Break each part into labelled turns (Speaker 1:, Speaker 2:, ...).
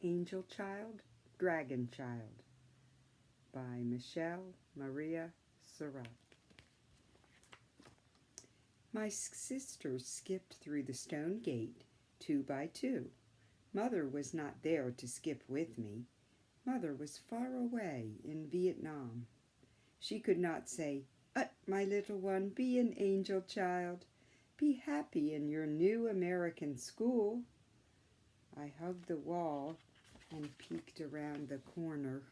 Speaker 1: Angel Child, Dragon Child by Michelle Maria Surratt. My sisters skipped through the stone gate 2 by 2. Mother was not there to skip with me. Mother was far away in Vietnam. She could not say, my little one, be an angel child. Be happy in your new American school." I hugged the wall and peeked around the corner.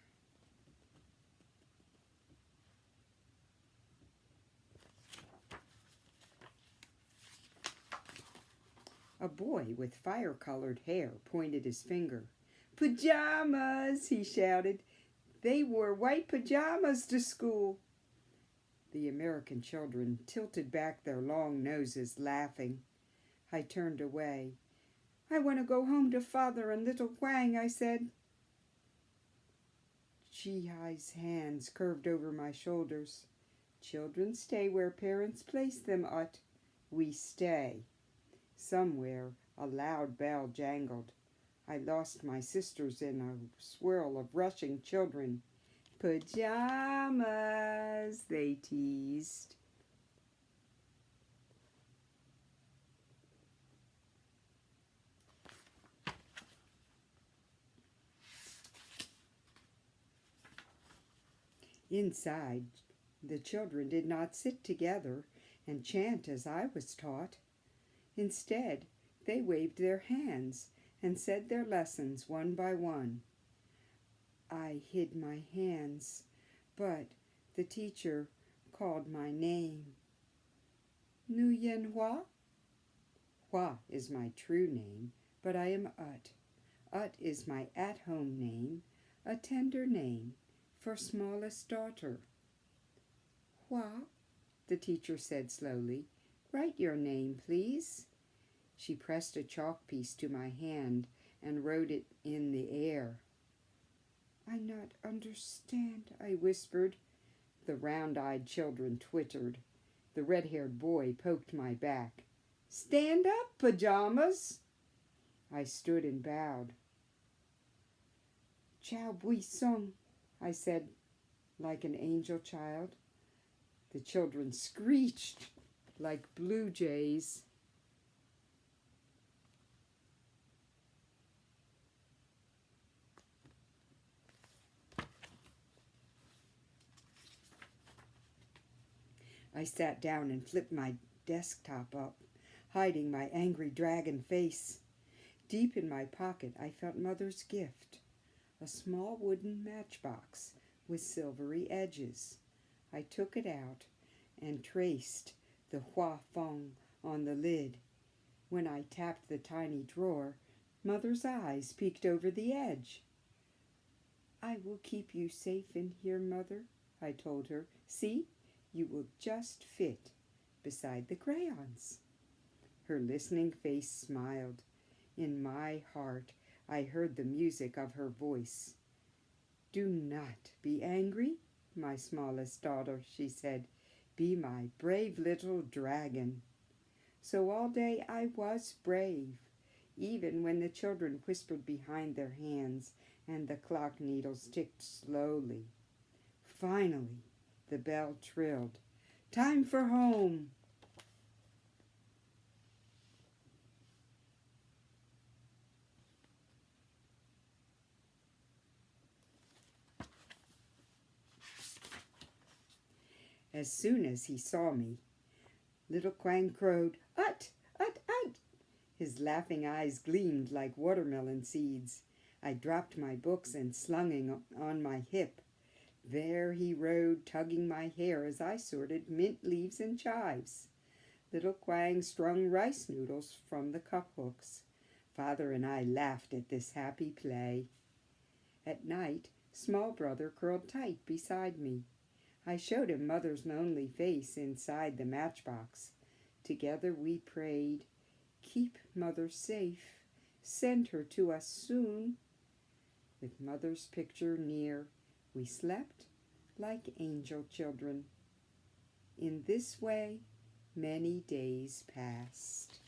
Speaker 1: A boy with fire-colored hair pointed his finger. "Pajamas!" he shouted. "They wore white pajamas to school." The American children tilted back their long noses, laughing. I turned away. "I want to go home to Father and little Wang," I said. Chi-Hi's hands curved over my shoulders. "Children stay where parents place them, Ut. We stay." Somewhere a loud bell jangled. I lost my sisters in a swirl of rushing children. "Pajamas," they teased. Inside, the children did not sit together and chant as I was taught. Instead, they waved their hands and said their lessons one by one. I hid my hands, but the teacher called my name. "Nguyen Hua?" Hua is my true name, but I am Ut. Ut is my at-home name, a tender name for smallest daughter. "Hua," the teacher said slowly. "Write your name, please." She pressed a chalk piece to my hand and wrote it in the air. "I not understand," I whispered. The round-eyed children twittered. The red-haired boy poked my back. "Stand up, pajamas." I stood and bowed. "Chow Bui Song," I said like an angel child. The children screeched like blue jays. I sat down and flipped my desktop up, hiding my angry dragon face. Deep in my pocket, I felt Mother's gift, a small wooden matchbox with silvery edges. I took it out and traced the Hua Fong on the lid. When I tapped the tiny drawer, Mother's eyes peeked over the edge. "I will keep you safe in here, Mother," I told her. "See? You will just fit beside the crayons." Her listening face smiled. In my heart, I heard the music of her voice. "Do not be angry, my smallest daughter," she said. "Be my brave little dragon." So all day I was brave, even when the children whispered behind their hands and the clock needles ticked slowly. Finally, the bell trilled. "Time for home." As soon as he saw me, little Quang crowed, "Ut, Ut, Ut." His laughing eyes gleamed like watermelon seeds. I dropped my books and slung him on my hip. There he rode, tugging my hair as I sorted mint leaves and chives. Little Quang strung rice noodles from the cup hooks. Father and I laughed at this happy play. At night, small brother curled tight beside me. I showed him Mother's lonely face inside the matchbox. Together we prayed, "Keep Mother safe. Send her to us soon." With Mother's picture near, we slept like angel children. In this way, many days passed.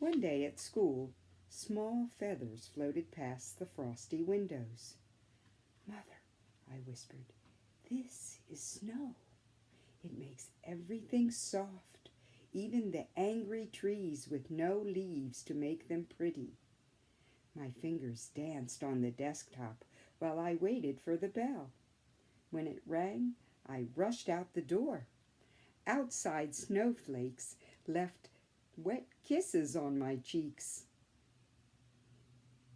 Speaker 1: One day at school, small feathers floated past the frosty windows. "Mother," I whispered, "this is snow. It makes everything soft, even the angry trees with no leaves to make them pretty." My fingers danced on the desktop while I waited for the bell. When it rang, I rushed out the door. Outside snowflakes left wet kisses on my cheeks.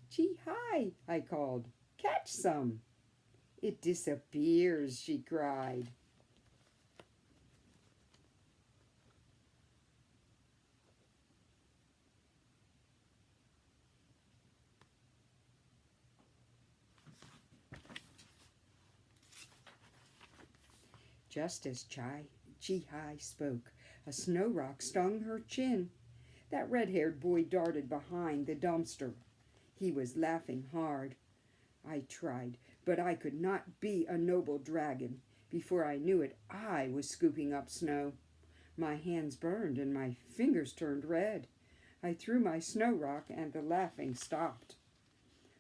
Speaker 1: "Gee, hi," I called. "Catch some." "It disappears," she cried. Just as Chi-Hi spoke, a snow rock stung her chin. That red-haired boy darted behind the dumpster. He was laughing hard. I tried, but I could not be a noble dragon. Before I knew it, I was scooping up snow. My hands burned and my fingers turned red. I threw my snow rock and the laughing stopped.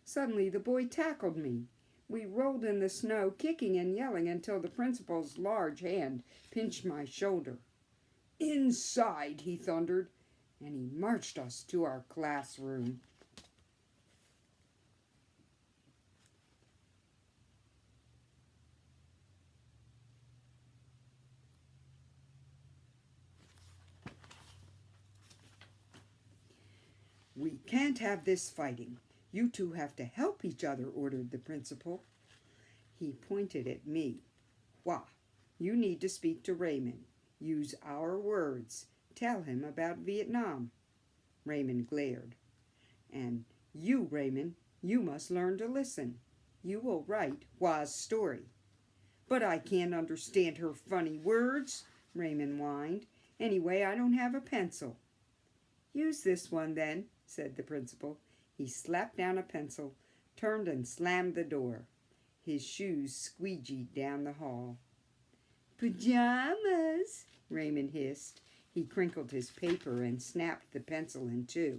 Speaker 1: Suddenly the boy tackled me. We rolled in the snow, kicking and yelling until the principal's large hand pinched my shoulder. "Inside," he thundered, and he marched us to our classroom. "We can't have this fighting. You two have to help each other," ordered the principal. He pointed at me. "Why, you need to speak to Raymond. Use our words. Tell him about Vietnam." Raymond glared. "And you, Raymond, you must learn to listen. You will write Hwa's story." "But I can't understand her funny words," Raymond whined. "Anyway, I don't have a pencil." "Use this one, then," said the principal. He slapped down a pencil, turned and slammed the door. His shoes squeegeed down the hall. "Pajamas," Raymond hissed. He crinkled his paper and snapped the pencil in two.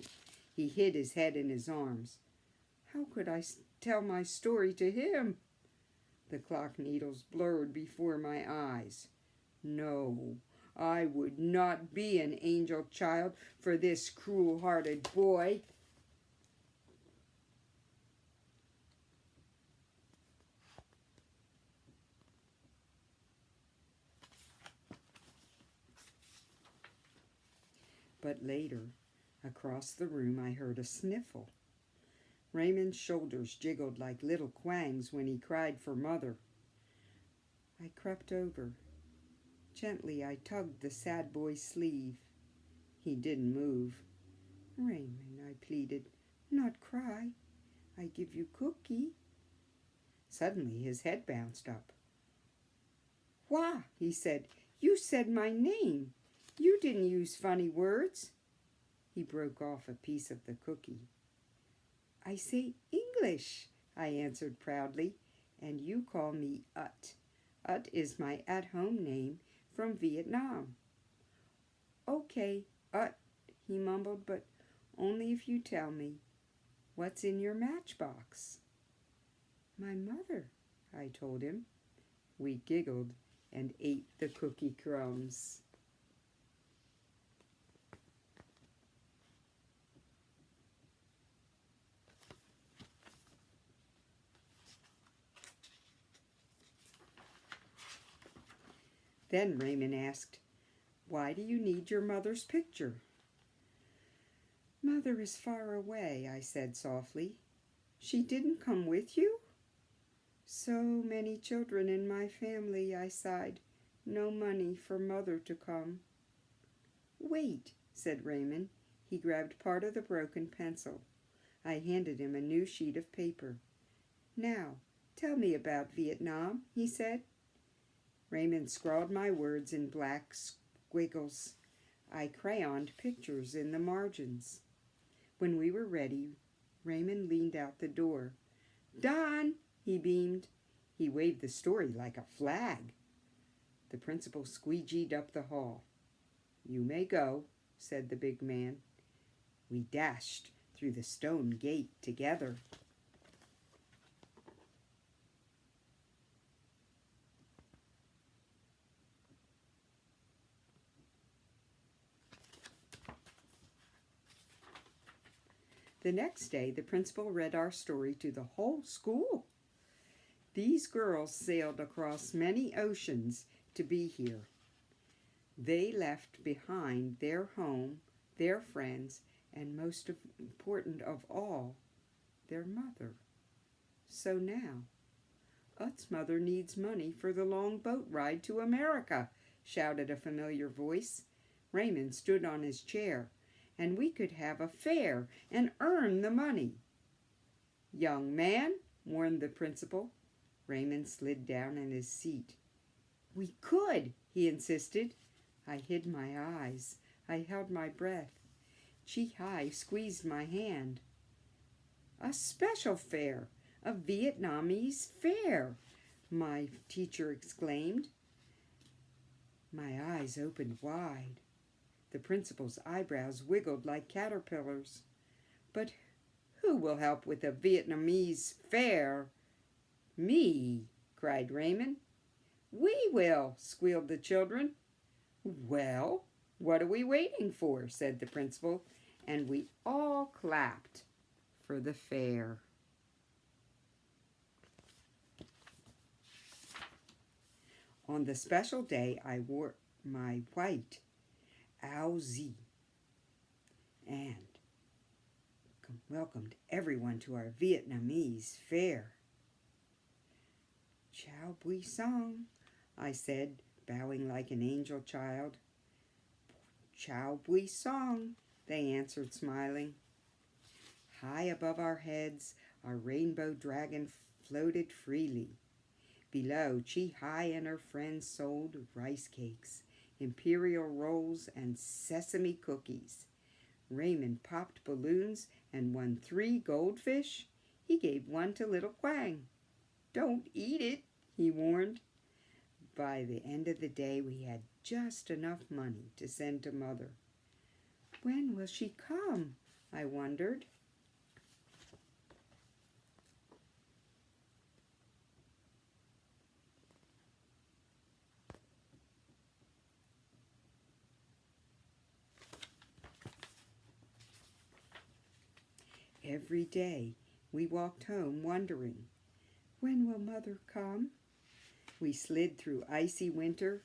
Speaker 1: He hid his head in his arms. How could I tell my story to him? The clock needles blurred before my eyes. No, I would not be an angel child for this cruel-hearted boy. But later, across the room, I heard a sniffle. Raymond's shoulders jiggled like little quangs when he cried for Mother. I crept over. Gently, I tugged the sad boy's sleeve. He didn't move. "Raymond," I pleaded, "not cry. I give you cookie." Suddenly, his head bounced up. "Why," he said, "you said my name. You didn't use funny words." He broke off a piece of the cookie. "I say English," I answered proudly, "and you call me Ut. Ut is my at-home name from Vietnam." "Okay, Ut," he mumbled, "but only if you tell me. What's in your matchbox?" "My mother," I told him. We giggled and ate the cookie crumbs. Then Raymond asked, "Why do you need your mother's picture?" "Mother is far away," I said softly. "She didn't come with you?" "So many children in my family," I sighed. "No money for Mother to come." "Wait," said Raymond. He grabbed part of the broken pencil. I handed him a new sheet of paper. "Now, tell me about Vietnam," he said. Raymond scrawled my words in black squiggles. I crayoned pictures in the margins. When we were ready, Raymond leaned out the door. "Done!" he beamed. He waved the story like a flag. The principal squeegeed up the hall. "You may go," said the big man. We dashed through the stone gate together. The next day, the principal read our story to the whole school. These girls sailed across many oceans to be here. They left behind their home, their friends, and most important of all, their mother. So now, Ut's mother needs money for the long boat ride to America, shouted a familiar voice. Raymond stood on his chair, and we could have a fair and earn the money. Young man, warned the principal. Raymond slid down in his seat. We could, he insisted. I hid my eyes. I held my breath. Chi-Hai squeezed my hand. A special fair, a Vietnamese fair, my teacher exclaimed. My eyes opened wide. The principal's eyebrows wiggled like caterpillars. But who will help with a Vietnamese fair? Me, cried Raymond. We will, squealed the children. Well, what are we waiting for? Said the principal, and we all clapped for the fair. On the special day, I wore my white ao zi and welcomed everyone to our Vietnamese fair. Chao bui song, I said, bowing like an angel child. Chao bui song, they answered, smiling. High above our heads, our rainbow dragon floated freely. Below, Chi-Hai and her friends sold rice cakes, imperial rolls, and sesame cookies. Raymond popped balloons and won 3 goldfish. He gave one to little Quang. Don't eat it, he warned. By the end of the day, we had just enough money to send to Mother. When will she come? I wondered. Every day we walked home wondering, when will Mother come? We slid through icy winter.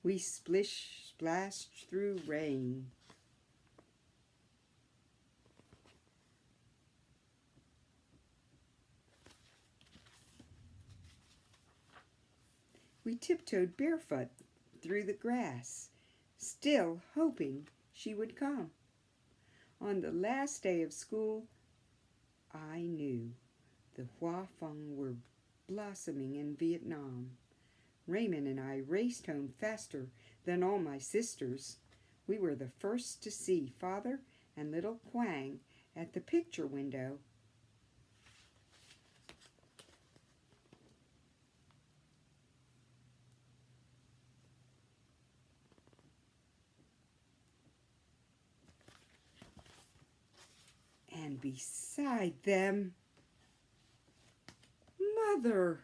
Speaker 1: We splashed through rain. We tiptoed barefoot through the grass, still hoping she would come. On the last day of school, I knew the Hoa Phong were blossoming in Vietnam. Raymond and I raced home faster than all my sisters. We were the first to see Father and little Quang at the picture window. And beside them, Mother.